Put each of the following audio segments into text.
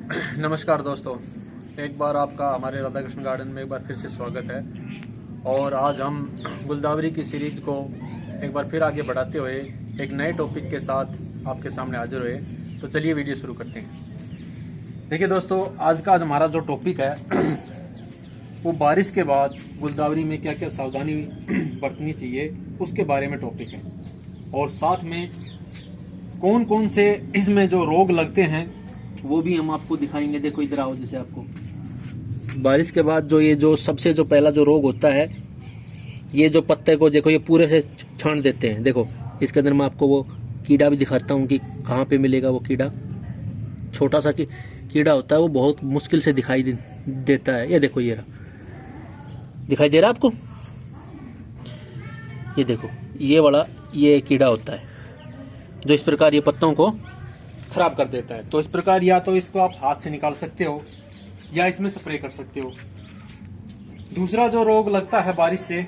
नमस्कार दोस्तों, एक बार आपका हमारे राधा कृष्ण गार्डन में एक बार फिर से स्वागत है। और आज हम गुलदावरी की सीरीज को एक बार फिर आगे बढ़ाते हुए एक नए टॉपिक के साथ आपके सामने हाजिर हुए। तो चलिए वीडियो शुरू करते हैं। देखिए दोस्तों, आज का हमारा जो टॉपिक है वो बारिश के बाद गुलदावरी में क्या क्या सावधानी बरतनी चाहिए उसके बारे में टॉपिक है। और साथ में कौन कौन से इसमें जो रोग लगते हैं वो भी हम आपको दिखाएंगे। देखो इधर आओ, जैसे आपको बारिश के बाद जो सबसे जो पहला जो रोग होता है, ये जो पत्ते को देखो ये पूरे से छान देते हैं। देखो इसके अंदर मैं आपको वो कीड़ा भी दिखाता हूँ कि कहाँ पे मिलेगा वो कीड़ा। छोटा सा कीड़ा होता है, वो बहुत मुश्किल से दिखाई देता है। ये देखो, ये रहा, दिखाई दे रहा है आपको? ये देखो, ये वाला ये कीड़ा होता है जो इस प्रकार ये पत्तों को खराब कर देता है। तो इस प्रकार या तो इसको आप हाथ से निकाल सकते हो या इसमें स्प्रे कर सकते हो। दूसरा जो रोग लगता है बारिश से,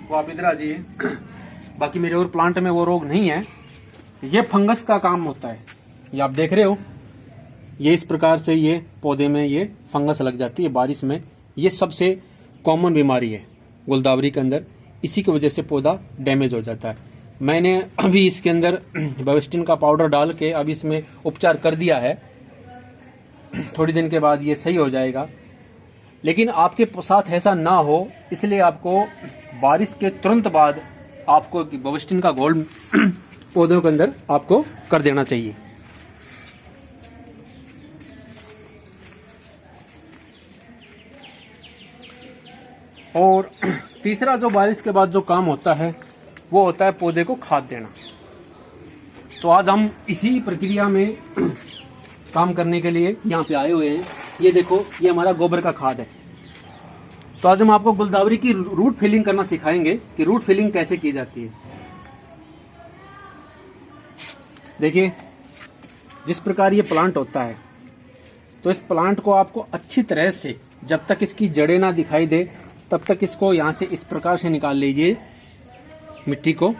वो आप इधर आ जाइए। बाकी मेरे और प्लांट में वो रोग नहीं है, ये फंगस का काम होता है। ये आप देख रहे हो, ये इस प्रकार से ये पौधे में ये फंगस लग जाती है बारिश में। ये सबसे कॉमन बीमारी है गुलदावरी के अंदर, इसी की वजह से पौधा डैमेज हो जाता है। मैंने अभी इसके अंदर बेविस्टिन का पाउडर डाल के अभी इसमें उपचार कर दिया है। थोड़ी दिन के बाद ये सही हो जाएगा, लेकिन आपके साथ ऐसा ना हो इसलिए आपको बारिश के तुरंत बाद आपको बेविस्टिन का घोल पौधों के अंदर आपको कर देना चाहिए। और तीसरा जो बारिश के बाद जो काम होता है वो होता है पौधे को खाद देना। तो आज हम इसी प्रक्रिया में काम करने के लिए यहाँ पे आए हुए हैं। ये देखो, ये हमारा गोबर का खाद है। तो आज हम आपको गुलदावरी की रूट फिलिंग करना सिखाएंगे कि रूट फिलिंग कैसे की जाती है। देखिए, जिस प्रकार ये प्लांट होता है, तो इस प्लांट को आपको अच्छी तरह से, जब तक इसकी जड़ें ना दिखाई दे तब तक इसको यहाँ से इस प्रकार से निकाल लीजिए। मिट्टी को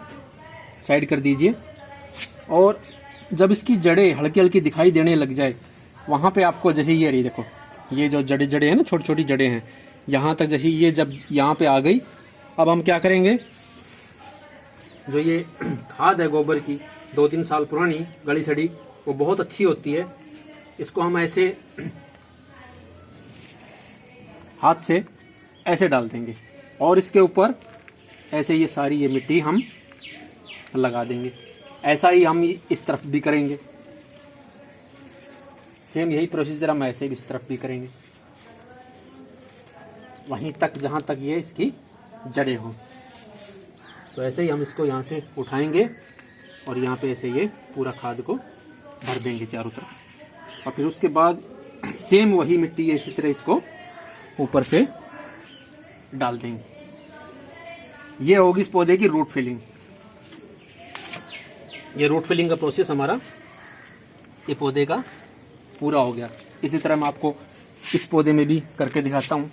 साइड कर दीजिए और जब इसकी जड़ें हल्की हल्की दिखाई देने लग जाए, वहां पे आपको जैसे ये रही, देखो ये जो जड़े हैं ना, छोटी छोटी जड़ें हैं, यहाँ तक जैसे ये जब यहाँ पे आ गई, अब हम क्या करेंगे, जो ये खाद है गोबर की 2-3 साल पुरानी गली सड़ी, वो बहुत अच्छी होती है। इसको हम ऐसे हाथ से ऐसे डाल देंगे और इसके ऊपर ऐसे ये सारी ये मिट्टी हम लगा देंगे। ऐसा ही हम इस तरफ भी करेंगे, सेम यही प्रोसीजर हम ऐसे भी इस तरफ भी करेंगे, वहीं तक जहां तक ये इसकी जड़ें हों। तो ऐसे ही हम इसको यहाँ से उठाएंगे और यहाँ पे ऐसे ये पूरा खाद को भर देंगे चारों तरफ। और फिर उसके बाद सेम वही मिट्टी इसी तरह इसको ऊपर से डाल देंगे। ये होगी इस पौधे की रूट फिलिंग। ये रूट फिलिंग का प्रोसेस हमारा ये पौधे का पूरा हो गया। इसी तरह मैं आपको इस पौधे में भी करके दिखाता हूँ।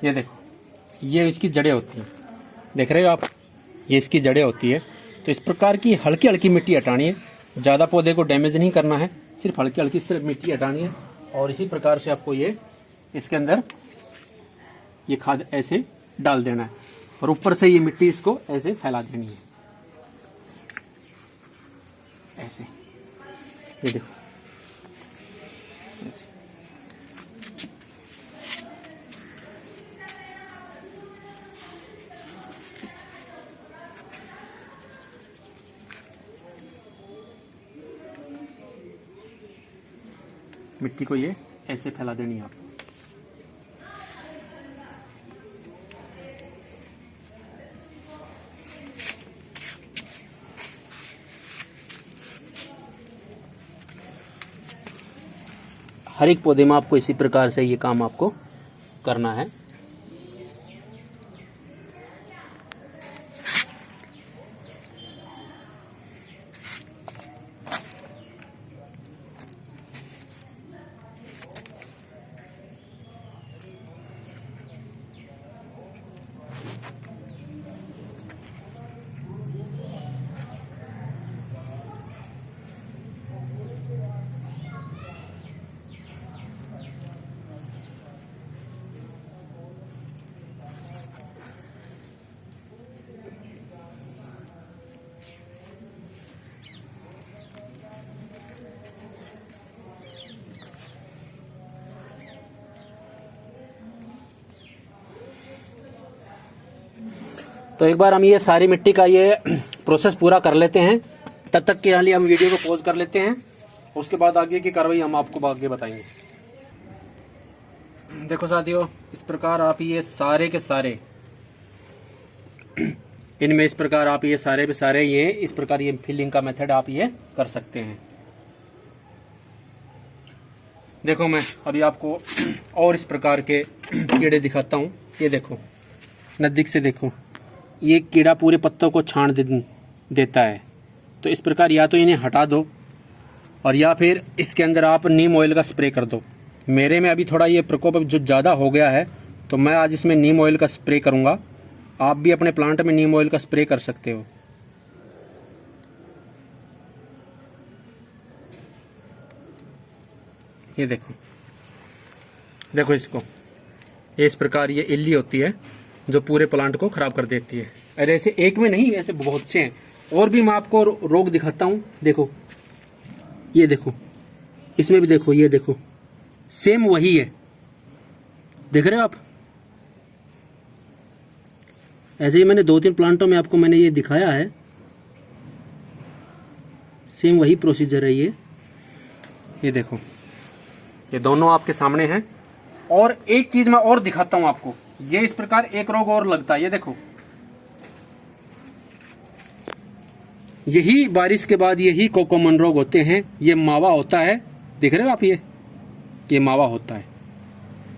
ये देखो, ये इसकी जड़ें होती हैं, देख रहे हो आप, ये इसकी जड़ें होती है। तो इस प्रकार की हल्की हल्की मिट्टी हटानी है, ज़्यादा पौधे को डैमेज नहीं करना है, सिर्फ हल्की हल्की सिर्फ मिट्टी हटानी है। और इसी प्रकार से आपको ये इसके अंदर ये खाद ऐसे डाल देना है और ऊपर से ये मिट्टी इसको ऐसे फैला देनी है, ऐसे। ये देखो, मिट्टी को ये ऐसे फैला देनी है आपको। हर एक पौधे में आपको इसी प्रकार से ये काम आपको करना है। तो एक बार हम ये सारी मिट्टी का ये प्रोसेस पूरा कर लेते हैं, तब तक के लिए हम वीडियो को पॉज कर लेते हैं। उसके बाद आगे की कार्रवाई हम आपको आगे बताएंगे। देखो साथियों, इस प्रकार आप ये सारे के सारे इनमें इस प्रकार आप ये सारे के सारे ये इस प्रकार ये फिलिंग का मेथड आप ये कर सकते हैं। देखो मैं अभी आपको और इस प्रकार के कीड़े दिखाता हूँ। ये देखो, नज़दीक से देखो, ये कीड़ा पूरे पत्तों को छान देता है। तो इस प्रकार या तो इन्हें हटा दो और या फिर इसके अंदर आप नीम ऑयल का स्प्रे कर दो। मेरे में अभी थोड़ा ये प्रकोप जो ज़्यादा हो गया है, तो मैं आज इसमें नीम ऑयल का स्प्रे करूँगा। आप भी अपने प्लांट में नीम ऑयल का स्प्रे कर सकते हो। ये देखो, देखो इसको, ये इस प्रकार ये इल्ली होती है जो पूरे प्लांट को खराब कर देती है। अरे ऐसे एक में नहीं, ऐसे बहुत से हैं। और भी मैं आपको रोग दिखाता हूँ। देखो, ये देखो, इसमें भी देखो, ये देखो, सेम वही है। देख रहे हो आप? ऐसे ही मैंने 2-3 प्लांटों में आपको मैंने ये दिखाया है। सेम वही प्रोसीजर है ये देखो, ये दोनों आपके सामने हैं। और एक चीज मैं और दिखाता हूं आपको। ये इस प्रकार एक रोग और लगता है। ये देखो, यही बारिश के बाद यही कोकोमन रोग होते हैं। ये मावा होता है, देख रहे हो आप? ये मावा होता है।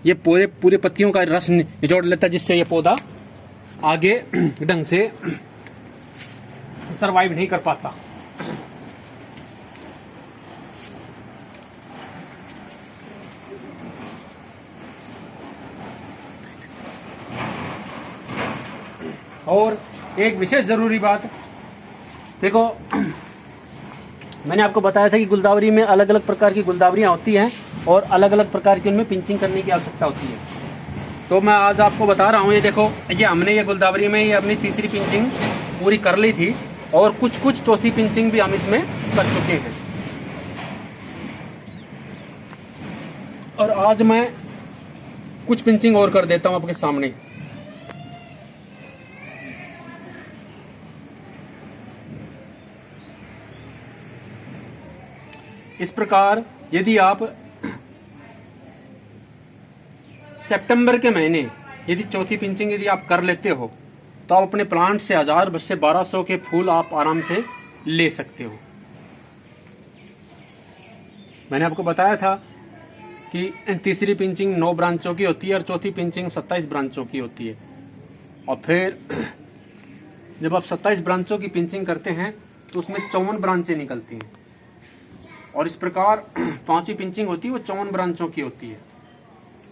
ये पूरे पत्तियों का रस निचोड़ लेता है, जिससे ये पौधा आगे ढंग से सरवाइव नहीं कर पाता। और एक विशेष जरूरी बात, देखो मैंने आपको बताया था कि गुलदावरी में अलग अलग प्रकार की गुलदावरियां होती हैं और अलग अलग प्रकार की उनमें पिंचिंग करने की आवश्यकता होती है। तो मैं आज आपको बता रहा हूँ। ये देखो, ये हमने ये गुलदावरी में ये अपनी तीसरी पिंचिंग पूरी कर ली थी और कुछ चौथी पिंचिंग भी हम इसमें कर चुके हैं। और आज मैं कुछ पिंचिंग और कर देता हूँ आपके सामने। इस प्रकार यदि आप सितंबर के महीने यदि चौथी पिंचिंग यदि आप कर लेते हो, तो आप अपने प्लांट से 1000 से 1200 के फूल आप आराम से ले सकते हो। मैंने आपको बताया था कि तीसरी पिंचिंग 9 ब्रांचों की होती है और चौथी पिंचिंग 27 ब्रांचों की होती है। और फिर जब आप 27 ब्रांचों की पिंचिंग करते हैं तो उसमें 54 ब्रांचें निकलती हैं। और इस प्रकार 5वीं पिंचिंग होती है वो 54 ब्रांचों की होती है।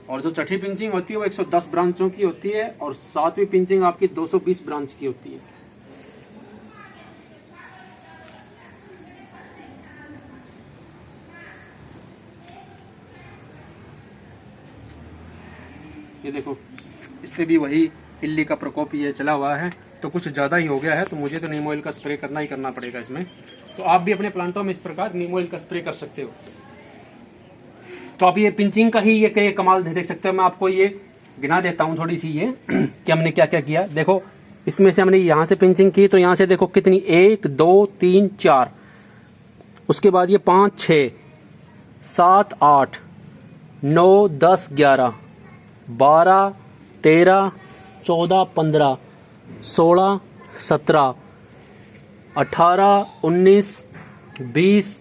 और जो छठी पिंचिंग होती है वो 110 ब्रांचों की होती है। और 7वीं पिंचिंग आपकी 220 ब्रांच की होती है। ये देखो, इस पे भी वही इल्ली का प्रकोप ये चला हुआ है। तो कुछ ज़्यादा ही हो गया है, तो मुझे तो नीम ऑयल का स्प्रे करना ही करना पड़ेगा इसमें। तो आप भी अपने प्लांटों में इस प्रकार नीम ऑयल का स्प्रे कर सकते हो। तो आप ये पिंचिंग का ही ये कमाल देख सकते हो। मैं आपको ये गिना देता हूँ थोड़ी सी ये कि हमने क्या क्या किया। देखो, इसमें से हमने यहाँ से पिंचिंग की, तो यहाँ से देखो कितनी, 1 2 3 4, उसके बाद ये 5 6 7 8 9 10 11 12 13 14 15 16 17 18 19 20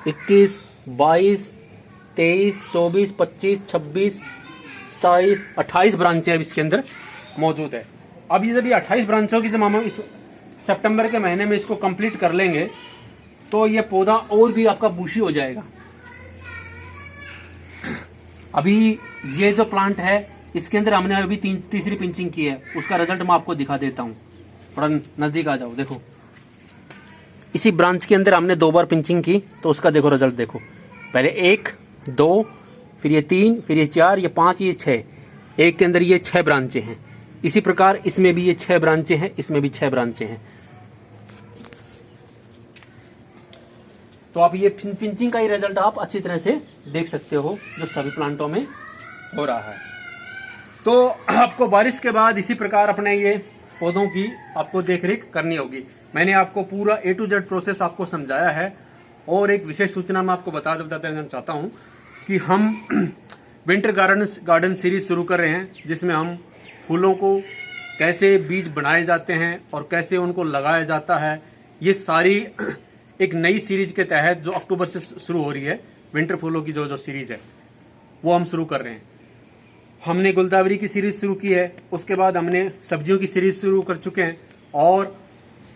21 22 23 24 25 26 27 28 ब्रांचें अब इसके अंदर मौजूद है। अब ये जब ये 28 ब्रांचों की जब हम इस सितंबर के महीने में इसको कंप्लीट कर लेंगे, तो ये पौधा और भी आपका बूशी हो जाएगा। अभी ये जो प्लांट है इसके अंदर हमने अभी तीसरी पिंचिंग की है, उसका रिजल्ट मैं आपको दिखा देता हूँ। थोड़ा नजदीक आ जाओ। देखो, इसी ब्रांच के अंदर हमने 2 बार पिंचिंग की, तो उसका देखो रिजल्ट देखो। पहले 1 2, फिर ये 3, फिर ये 4, ये 5, ये 6। एक के अंदर ये 6 ब्रांचें हैं। इसी प्रकार इसमें भी ये 6 ब्रांचें हैं, इसमें भी 6 ब्रांचें हैं। तो आप ये पिंचिंग का ही रिजल्ट आप अच्छी तरह से देख सकते हो, जो सभी प्लांटों में हो रहा है। तो आपको बारिश के बाद इसी प्रकार अपने ये पौधों की आपको देखरेख करनी होगी। मैंने आपको पूरा A to Z प्रोसेस आपको समझाया है। और एक विशेष सूचना मैं आपको बता देना चाहता हूं कि हम विंटर गार्डन सीरीज शुरू कर रहे हैं, जिसमें हम फूलों को कैसे बीज बनाए जाते हैं और कैसे उनको लगाया जाता है, ये सारी एक नई सीरीज के तहत जो अक्टूबर से शुरू हो रही है, विंटर फूलों की जो सीरीज है वो हम शुरू कर रहे हैं। हमने गुलदावरी की सीरीज शुरू की है, उसके बाद हमने सब्जियों की सीरीज शुरू कर चुके हैं, और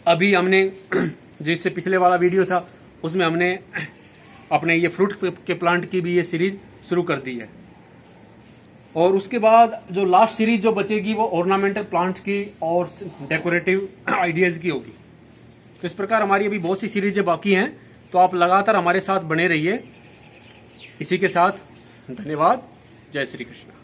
अभी हमने जिससे पिछले वाला वीडियो था उसमें हमने अपने ये फ्रूट के प्लांट की भी ये सीरीज शुरू कर दी है। और उसके बाद जो लास्ट सीरीज जो बचेगी वो ऑर्नामेंटल प्लांट्स की और डेकोरेटिव आइडियाज की होगी। तो इस प्रकार हमारी अभी बहुत सी सीरीजें बाकी हैं, तो आप लगातार हमारे साथ बने रहिए। इसी के साथ धन्यवाद। जय श्री कृष्ण।